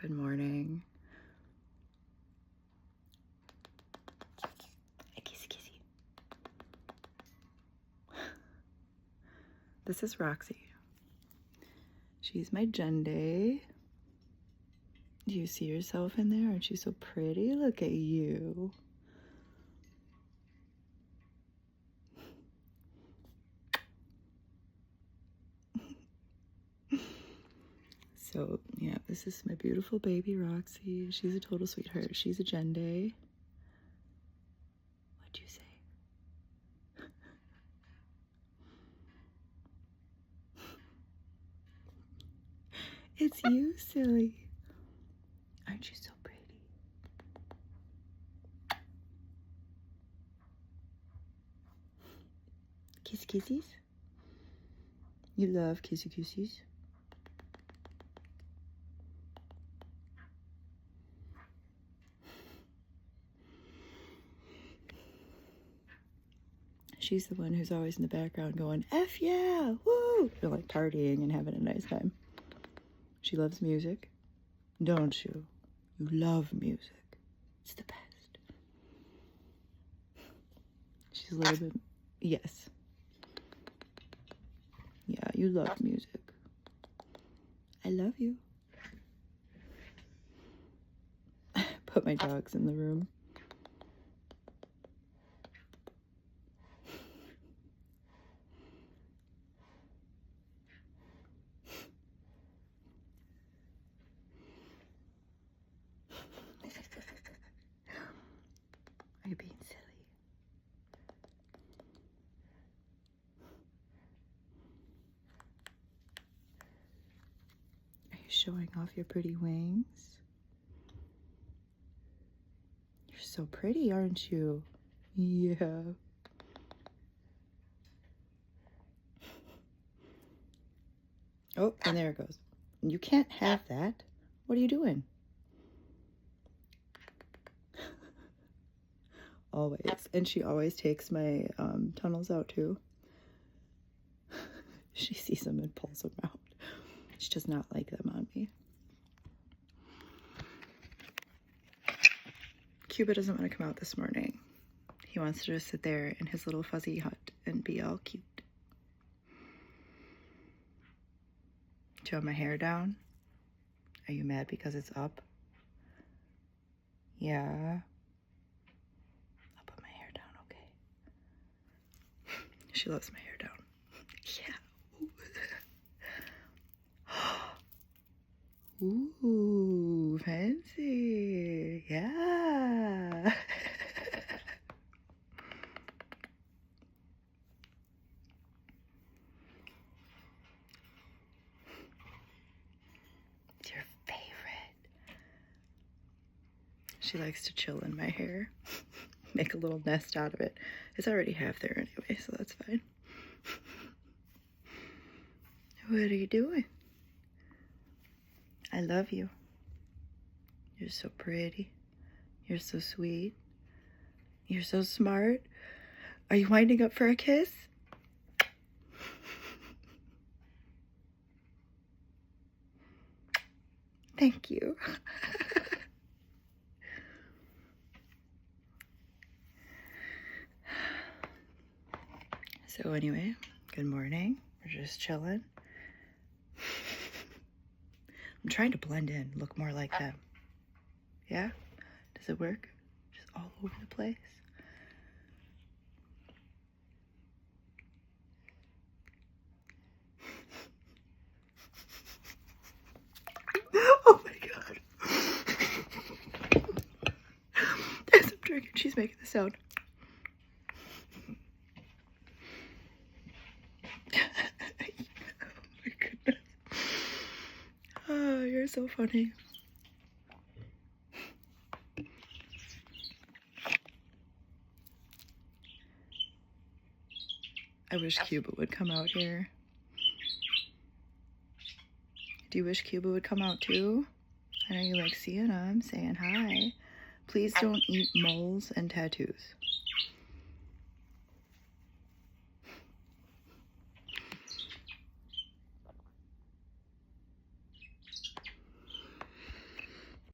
Good morning. Kissy, kissy. This is Rocksey. She's my Jenday. Do you see yourself in there? Aren't you so pretty? Look at you. So, yeah, this is my beautiful baby Rocksey. She's a total sweetheart. She's a Jenday. What'd you say? It's you, silly. Aren't you so pretty? Kiss kissies? You love kissy kissies? She's the one who's always in the background going, F yeah, woo! They're like partying and having a nice time. She loves music. Don't you? You love music. It's the best. She's a little bit, yes. Yeah, you love music. I love you. Put my dogs in the room. Are you being silly? Are you showing off your pretty wings? You're so pretty, aren't you? Yeah. Oh, and there it goes. You can't have that. What are you doing? Always. And she always takes my tunnels out too. She sees them and pulls them out. She does not like them on me. Cuba doesn't want to come out this morning. He wants to just sit there in his little fuzzy hut and be all cute. Do you have my hair down? Are you mad because it's up? Yeah. I'll put my hair down, okay? She loves my hair down. Yeah. Ooh, fancy. Yeah. It's your favorite. She likes to chill in my hair. Make a little nest out of it. It's already half there anyway, so that's fine. What are you doing? I love you. You're so pretty. You're so sweet. You're so smart. Are you winding up for a kiss? Thank you. So anyway, good morning. We're just chilling. I'm trying to blend in, look more like them. Yeah? Does it work? Just all over the place. Oh my god. As I'm drinking, she's making the sound. Oh my goodness. Oh, you're so funny. I wish Cuba would come out here. Do you wish Cuba would come out too? I know you like seeing him, saying hi. Please don't eat moles and tattoos.